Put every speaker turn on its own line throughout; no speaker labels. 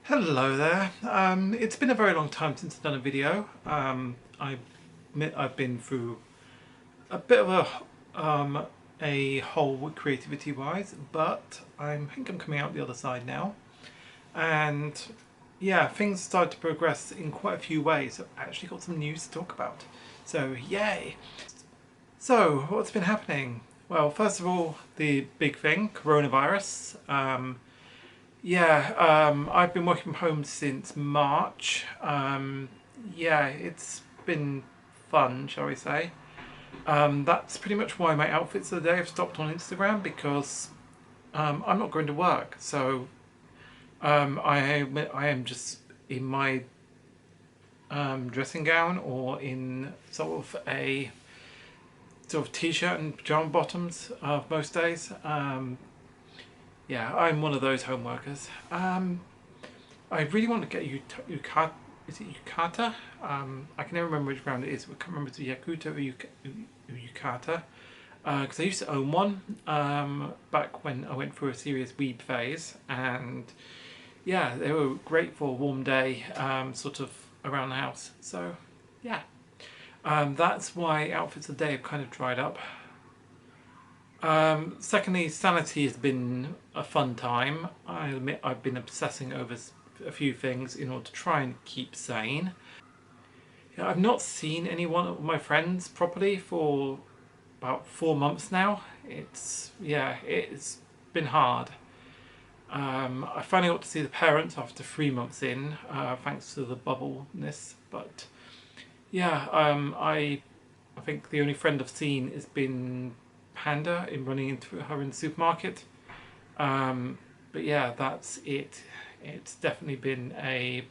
Hello there. It's been a very long time since I've done a video. I admit I've been through a bit of a hole creativity wise, but I think I'm coming out the other side now. And yeah, things started to progress in quite a few ways. I've actually got some news to talk about. So yay! So what's been happening? Well, first of all, the big thing, coronavirus. I've been working from home since March. Yeah, it's been fun, shall we say. That's pretty much why my outfits of the day have stopped on Instagram because I'm not going to work. So I am just in my dressing gown or in sort of t-shirt and pajama bottoms most days. Yeah, I'm one of those home workers. I really want to get yukata. Is it yukata? I can never remember which brand it is. I can't remember if it's Yakuta or yukata. Because I used to own one back when I went through a serious weeb phase, and yeah, they were great for a warm day, sort of around the house. So yeah, that's why outfits of the day have kind of dried up. Secondly, sanity has been a fun time. I admit I've been obsessing over a few things in order to try and keep sane. Yeah, I've not seen any one of my friends properly for about 4 months now. It's been hard. I finally got to see the parents after 3 months in, thanks to the bubbleness. But yeah, I think the only friend I've seen has been Panda in running into her in the supermarket. But yeah, that's it. It's definitely been a...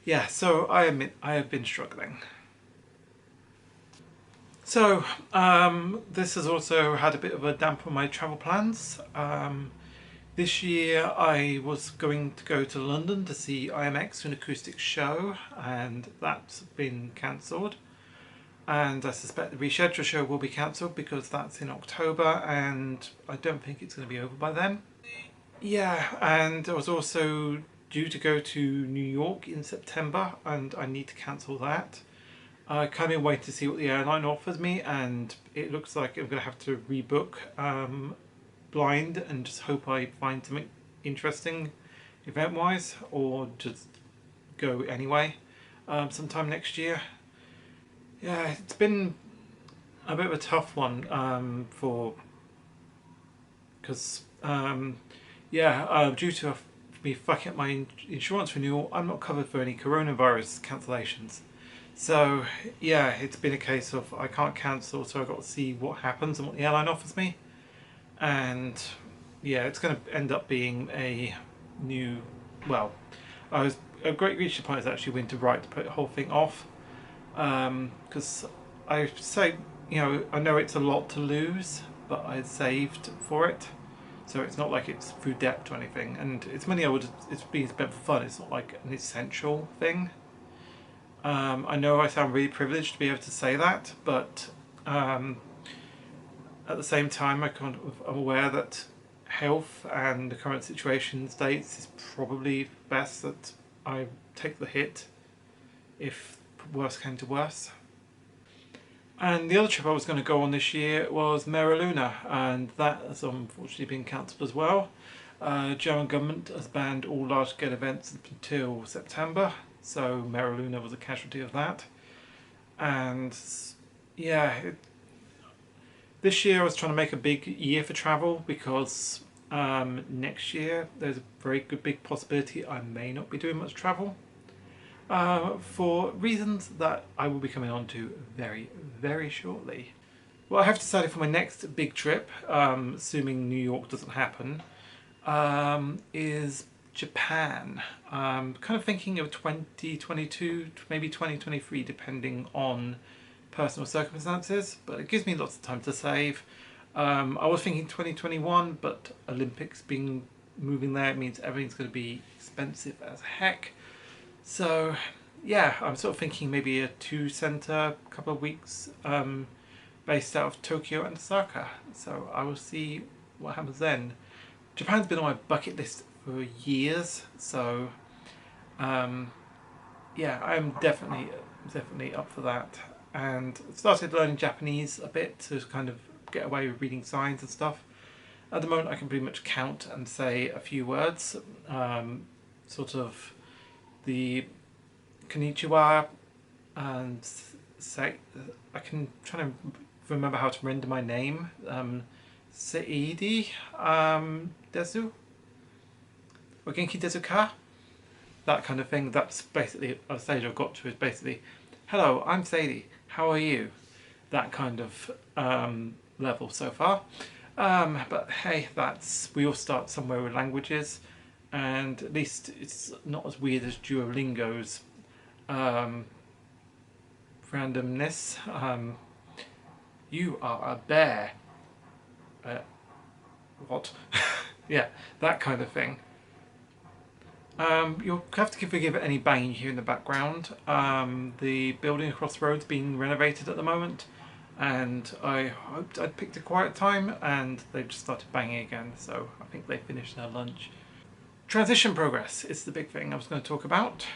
Yeah, so I admit I have been struggling. So, this has also had a bit of a damp on my travel plans. This year I was going to go to London to see IMX for an acoustic show, and that's been cancelled. And I suspect the rescheduled show will be cancelled because that's in October and I don't think it's going to be over by then. Yeah, and I was also due to go to New York in September and I need to cancel that. I kind of wait to see what the airline offers me, and it looks like I'm going to have to rebook blind and just hope I find something interesting event wise, or just go anyway sometime next year. Yeah, it's been a bit of a tough one because due to me fucking up my insurance renewal, I'm not covered for any coronavirus cancellations. So yeah, it's been a case of I can't cancel, so I've got to see what happens and what the airline offers me. And yeah, it's going to end up being a new, well, I was a great reach point is actually when to write to put the whole thing off, because I say, I know it's a lot to lose, but I saved for it, so it's not like it's through debt or anything, and it's money it's being spent for fun. It's not like an essential thing. I know I sound really privileged to be able to say that, but at the same time I'm aware that health and the current situation in the States is probably best that I take the hit if worse came to worse. And the other trip I was going to go on this year was Mera Luna, and that has unfortunately been cancelled as well. German government has banned all large-scale events until September, so Mera Luna was a casualty of that. And yeah, this year I was trying to make a big year for travel because next year there's a very good big possibility I may not be doing much travel. For reasons that I will be coming on to very, very shortly. What I have decided for my next big trip, assuming New York doesn't happen, is Japan. Kind of thinking of 2022, maybe 2023, depending on personal circumstances, but it gives me lots of time to save. I was thinking 2021, but Olympics being moving there means everything's going to be expensive as heck. So yeah, I'm sort of thinking maybe a two-center couple of weeks based out of Tokyo and Osaka. So I will see what happens then. Japan's been on my bucket list for years, so yeah, I'm definitely up for that. And started learning Japanese a bit to kind of get away with reading signs and stuff. At the moment, I can pretty much count and say a few words, sort of the konnichiwa, and say I can try to remember how to render my name. Seidi desu, or genki desu ka? That kind of thing. That's basically a stage I've got to, is basically, hello, I'm Sadie, how are you? That kind of level so far. But hey, we all start somewhere with languages, and at least it's not as weird as Duolingo's randomness. You are a bear. What? Yeah, that kind of thing. You'll have to forgive any banging you hear in the background. The building across the road's being renovated at the moment, and I hoped I'd picked a quiet time, and they've just started banging again, so I think they finished their lunch. Transition progress is the big thing I was going to talk about.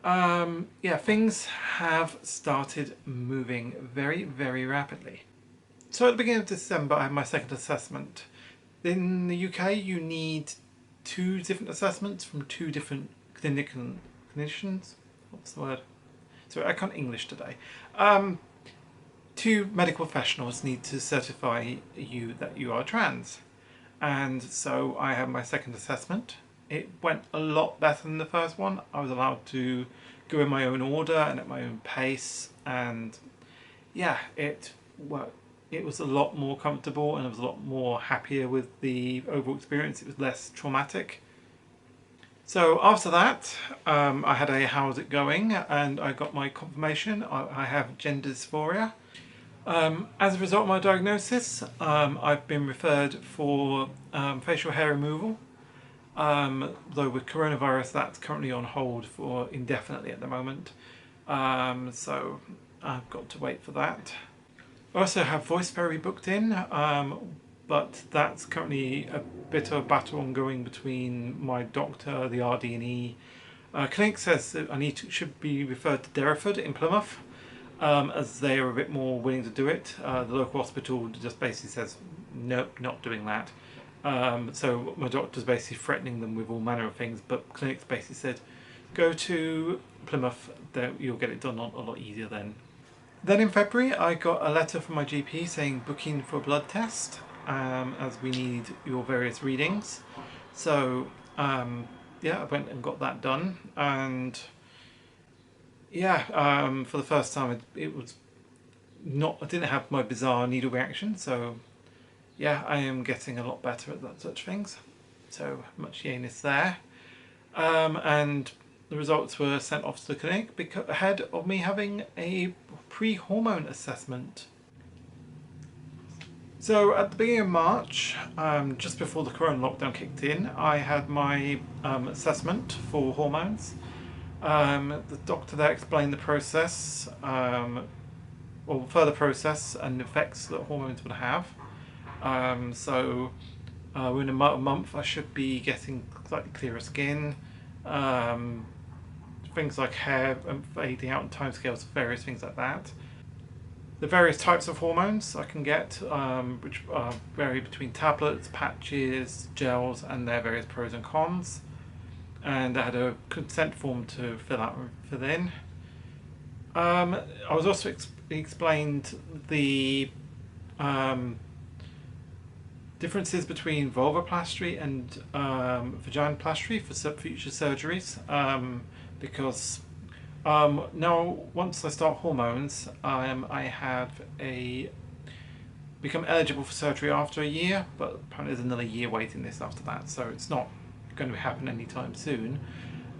Yeah, things have started moving very, very rapidly. So at the beginning of December, I had my second assessment. In the UK, you need 2 different assessments from 2 different clinicians. What's the word? Sorry, I can't English today. 2 medical professionals need to certify you that you are trans. And so I had my second assessment. It went a lot better than the first one. I was allowed to go in my own order and at my own pace, and yeah, it worked. It was a lot more comfortable, and I was a lot more happier with the overall experience. It was less traumatic. So after that, I had a how's it going, and I got my confirmation. I have gender dysphoria. As a result of my diagnosis, I've been referred for facial hair removal. Though with coronavirus, that's currently on hold for indefinitely at the moment. So I've got to wait for that. I also have voice therapy booked in, but that's currently a bit of a battle ongoing between my doctor, the RD&E. Clinic says that should be referred to Derriford in Plymouth, as they are a bit more willing to do it. The local hospital just basically says, nope, not doing that. So my doctor's basically threatening them with all manner of things, but clinics basically said, go to Plymouth, you'll get it done a lot easier then. Then in February, I got a letter from my GP saying booking for a blood test, as we need your various readings. So yeah, I went and got that done, and yeah, for the first time it was not, I didn't have my bizarre needle reaction, so yeah, I am getting a lot better at such things. So much yayness there. And the results were sent off to the clinic ahead of me having a pre-hormone assessment. So at the beginning of March, just before the corona lockdown kicked in, I had my assessment for hormones. The doctor there explained the process, or further process and effects that hormones would have. So within a month I should be getting slightly clearer skin, things like hair fading out, and timescales, various things like that. The various types of hormones I can get, which vary between tablets, patches, gels, and their various pros and cons. And I had a consent form to fill in. I was also explained the differences between vulvoplasty and vaginoplasty for future surgeries, because now once I start hormones, I have become eligible for surgery after a year, but apparently there's another year waiting list after that, so it's not going to happen anytime soon.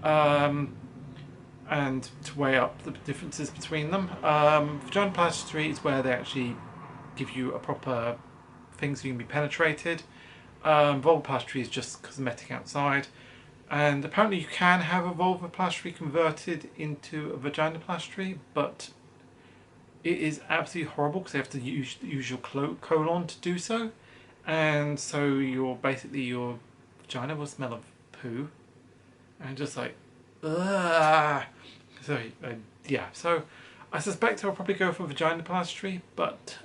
And to weigh up the differences between them, vaginoplasty is where they actually give you a proper thing so you can be penetrated. Vulvoplasty is just cosmetic outside, and apparently you can have a vulvoplasty converted into a vaginoplasty, but it is absolutely horrible because you have to use your colon to do so, and so your vagina will smell of poo, and just like, ugh. So yeah, so I suspect I'll probably go for vaginoplasty, but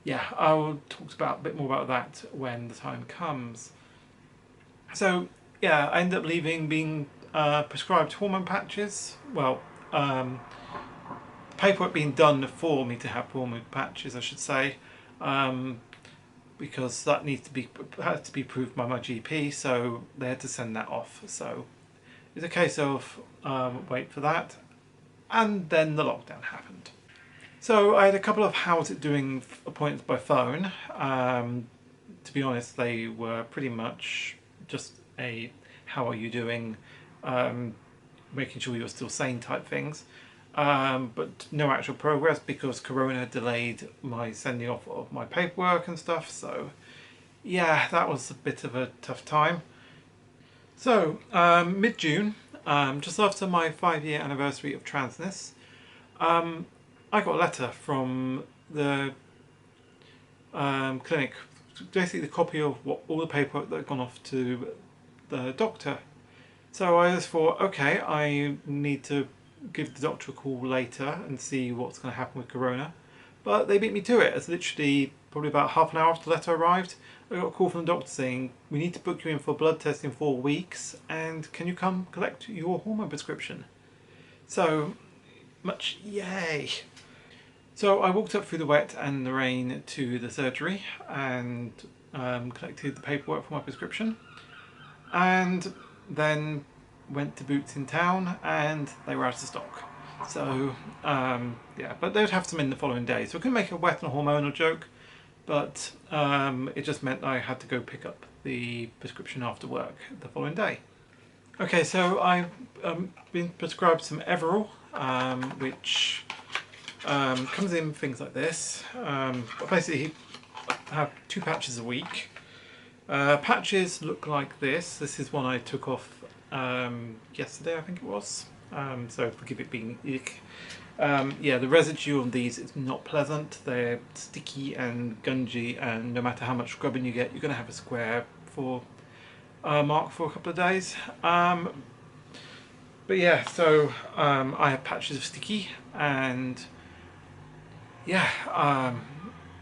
yeah, I will talk about a bit more about that when the time comes. So yeah, I ended up being prescribed hormone patches. Well, paperwork being done for me to have hormone patches, I should say, because that had to be approved by my GP, so they had to send that off. So it's a case of wait for that, and then the lockdown happened. So I had a couple of how's it doing appointments by phone. To be honest, they were pretty much just a how are you doing, making sure you're still sane type things, but no actual progress because Corona delayed my sending off of my paperwork and stuff. So yeah, that was a bit of a tough time. So mid-June, just after my 5-year anniversary of transness, I got a letter from the clinic, basically the copy of all the paperwork that had gone off to the doctor. So I just thought, okay, I need to give the doctor a call later and see what's going to happen with Corona. But they beat me to it. It's literally probably about half an hour after the letter arrived, I got a call from the doctor saying, we need to book you in for blood test in 4 weeks, and can you come collect your hormone prescription? So much yay! So I walked up through the wet and the rain to the surgery and collected the paperwork for my prescription, and then went to Boots in town and they were out of stock. So yeah, but they'd have some in the following day. So I couldn't make a wet and hormonal joke, but it just meant I had to go pick up the prescription after work the following day. Okay, so I've been prescribed some Everil, which comes in things like this. Basically, I have 2 patches a week. Patches look like this. This is one I took off yesterday, I think it was. So forgive it being ick. Yeah, the residue on these is not pleasant. They're sticky and gungy, and no matter how much scrubbing you get, you're going to have a square for mark for a couple of days. But yeah, so I have patches of sticky, and yeah,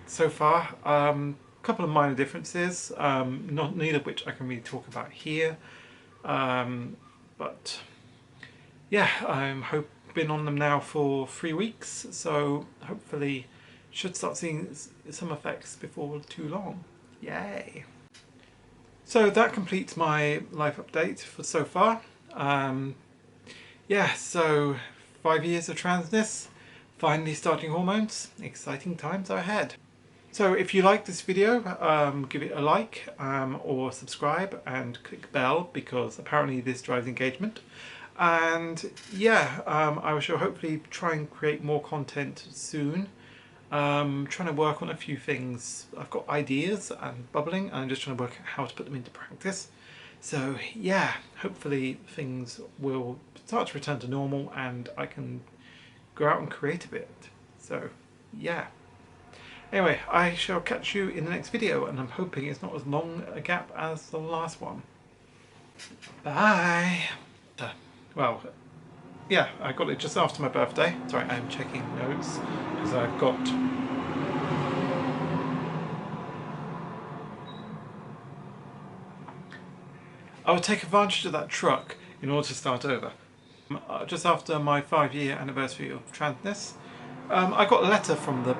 so far a couple of minor differences, neither of which I can really talk about here. But yeah, I'm been on them now for 3 weeks, so hopefully should start seeing some effects before too long. Yay! So that completes my life update for so far. Yeah, so 5 years of transness, finally starting hormones, exciting times are ahead. So if you like this video, give it a like or subscribe and click bell, because apparently this drives engagement. And yeah, I shall hopefully try and create more content soon. Trying to work on a few things. I've got ideas and bubbling, and I'm just trying to work out how to put them into practice. So yeah, hopefully things will start to return to normal and I can go out and create a bit. So yeah. Anyway, I shall catch you in the next video, and I'm hoping it's not as long a gap as the last one. Bye! Well, yeah, I got it just after my birthday. Sorry, I'm checking notes because I've got... I would take advantage of that truck in order to start over. Just after my 5-year anniversary of transness, I got a letter from the...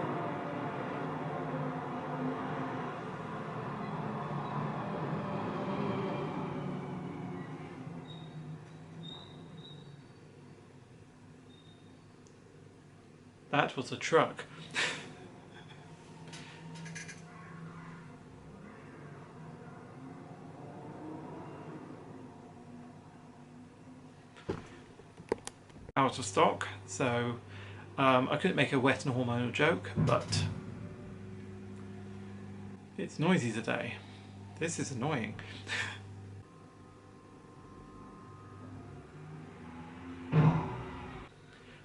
That was a truck. Out of stock, so I couldn't make a wet and hormonal joke, but it's noisy today. This is annoying.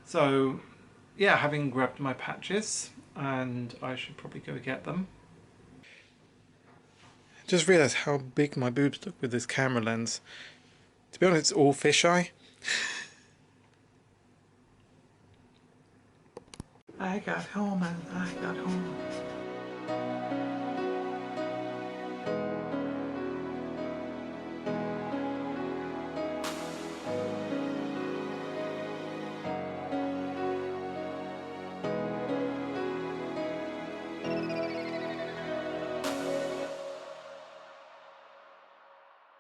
So yeah, having grabbed my patches, and I should probably go get them. Just realised how big my boobs look with this camera lens. To be honest, it's all fisheye. I got home and I got home.